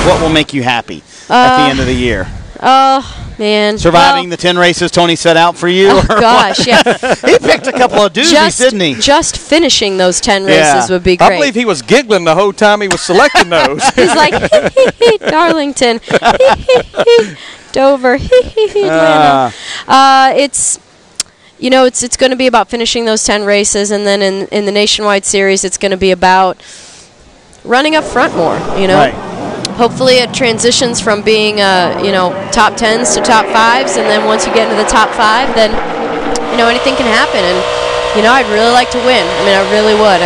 what will make you happy at the end of the year? Oh, man. Surviving the 10 races Tony set out for you? Oh, gosh, yeah. He picked a couple of doozies, didn't he? Just finishing those 10 races would be great. I believe he was giggling the whole time he was selecting those. He's like, hee, Darlington, hee, Dover, Atlanta. It's going to be about finishing those 10 races, and then in the Nationwide Series, it's going to be about running up front more, Right. Hopefully it transitions from being, top 10s to top 5s, and then once you get into the top 5, then, anything can happen. And, I'd really like to win. I mean, I really would.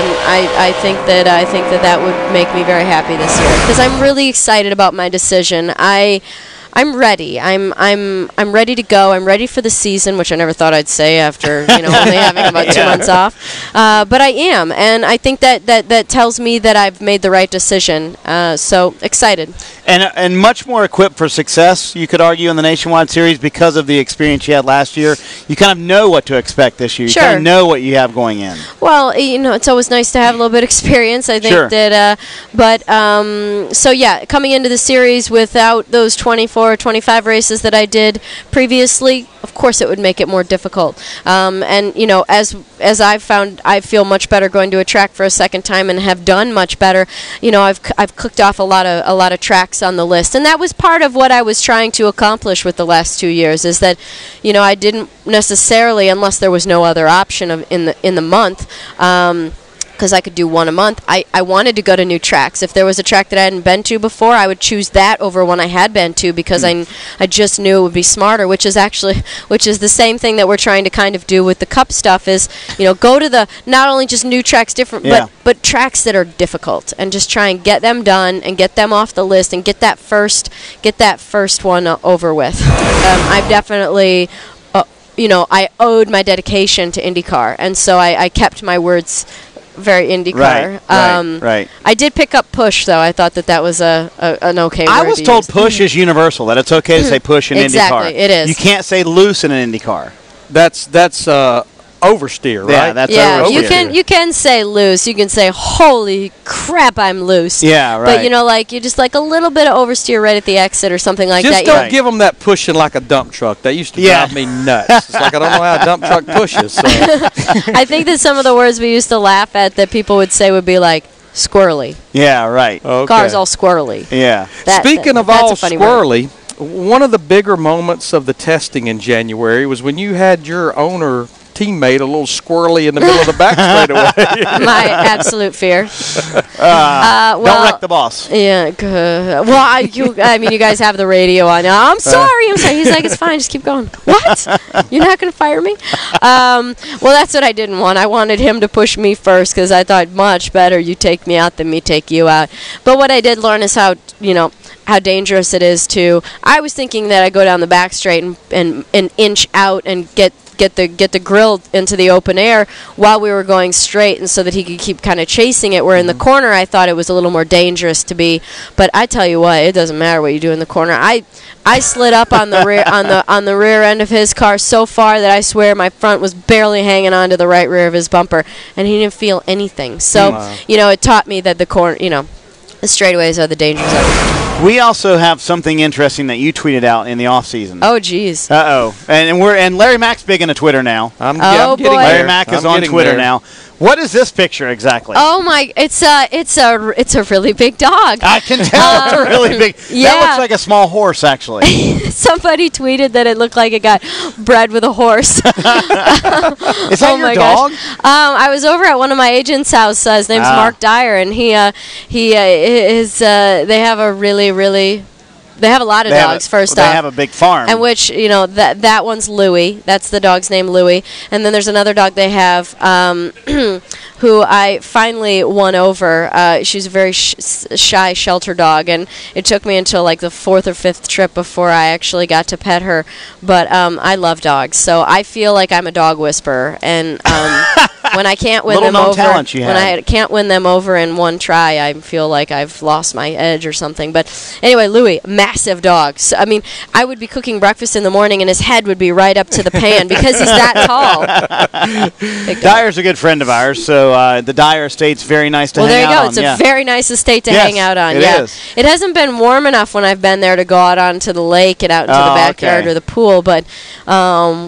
I think that would make me very happy this year because I'm really excited about my decision. I'm ready. I'm ready to go. I'm ready for the season, which I never thought I'd say after only having about 2 months off. But I am, and I think that tells me that I've made the right decision. So excited. And much more equipped for success, you could argue, in the Nationwide Series because of the experience you had last year. You kind of know what to expect this year. You kind of know what you have going in. Well, it's always nice to have a little bit of experience. I think that, coming into the series without those 24 or 25 races that I did previously, of course it would make it more difficult. As I've found, I feel much better going to a track for a second time and have done much better. I've clicked off a lot of tracks on the list, and that was part of what I was trying to accomplish with the last 2 years. Is that, I didn't necessarily, unless there was no other option in the month. Because I could do one a month. I wanted to go to new tracks. If there was a track that I hadn't been to before, I would choose that over one I had been to because I just knew it would be smarter, which is the same thing that we're trying to kind of do with the Cup stuff is, go to the, not only just new tracks, but tracks that are difficult and just try and get them done and get them off the list and get that first one over with. I've definitely, I owed my dedication to IndyCar, and so I kept my words very IndyCar. Right. I did pick up push, though. I thought that was an okay word. I was told push is universal, that it's okay to say push in IndyCar. Exactly, it is. You can't say loose in an IndyCar. That's oversteer, right? Yeah, that's oversteer. You can say loose. You can say, holy crap, I'm loose. Yeah, right. But, you just like a little bit of oversteer right at the exit or something like that. Just don't give them that pushing like a dump truck. That used to drive me nuts. It's like I don't know how a dump truck pushes. So. I think that some of the words we used to laugh at that people would say would be like, squirrely. Yeah, right. Okay. Car's all squirrely. Yeah. Speaking of all squirrely, one of the bigger moments of the testing in January was when you had your owner teammate a little squirrely in the middle of the back straightaway. My absolute fear. Don't wreck the boss. Yeah. Well, you guys have the radio on. I'm sorry. He's like, it's fine. Just keep going. What? You're not going to fire me? Well, that's what I didn't want. I wanted him to push me first because I thought much better you take me out than me take you out. But what I did learn is how dangerous it is to. I was thinking that I go down the back straight and inch out and get the grill into the open air while we were going straight, and so that he could keep kind of chasing it. Where in the corner, I thought it was a little more dangerous to be. But I tell you what, it doesn't matter what you do in the corner. I slid up on the rear on the rear end of his car so far that I swear my front was barely hanging onto the right rear of his bumper, and he didn't feel anything. So it taught me that the corner, the straightaways are the dangers of it. We also have something interesting that you tweeted out in the off season. Oh, geez. And Larry Mack's big into Twitter now. I'm getting boy. Larry Mack is on Twitter now. What is this picture exactly? Oh my! It's a really big dog. I can tell it's a really big. Yeah. That looks like a small horse, actually. Somebody tweeted that it looked like it got bred with a horse. Is that your dog? I was over at one of my agents' house. His name's Mark Dyer, and they have a really. They have a lot of dogs, first off. They have a big farm. And which, that one's Louie. That's the dog's name, Louie. And then there's another dog they have who I finally won over. She's a very shy shelter dog, and it took me until like the 4th or 5th trip before I actually got to pet her. But I love dogs, so I feel like I'm a dog whisperer. And when I can't win them over, when I can't win them over in one try, I feel like I've lost my edge or something. But anyway, Louie, massive dog. So, I would be cooking breakfast in the morning, and his head would be right up to the pan because he's that tall. Dyer's a good friend of ours, so So the Dyer Estate's very nice to hang out on. Well, there you go. It's a very nice estate to hang out on. It is. It hasn't been warm enough when I've been there to go out onto the lake and out into the backyard or the pool, but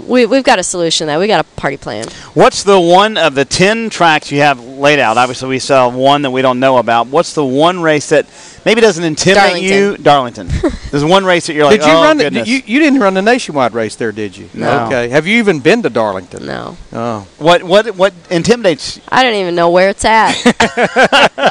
we've got a solution there. We got a party plan. What's the one of the 10 tracks you have laid out? Obviously, we saw one that we don't know about. What's the one race that maybe doesn't intimidate you? Darlington. There's one race that you're like, goodness. You didn't run the nationwide race there, did you? No. Okay. Have you even been to Darlington? No. Oh. What intimidates you? I don't even know where it's at.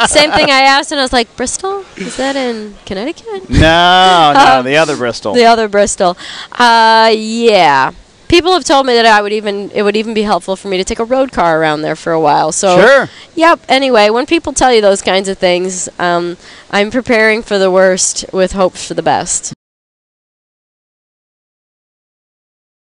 Same thing I asked, and I was like, Bristol? Is that in Connecticut? No, the other Bristol. The other Bristol. Yeah. People have told me that it would even be helpful for me to take a road car around there for a while. So sure. Yep. Anyway, when people tell you those kinds of things, I'm preparing for the worst with hopes for the best.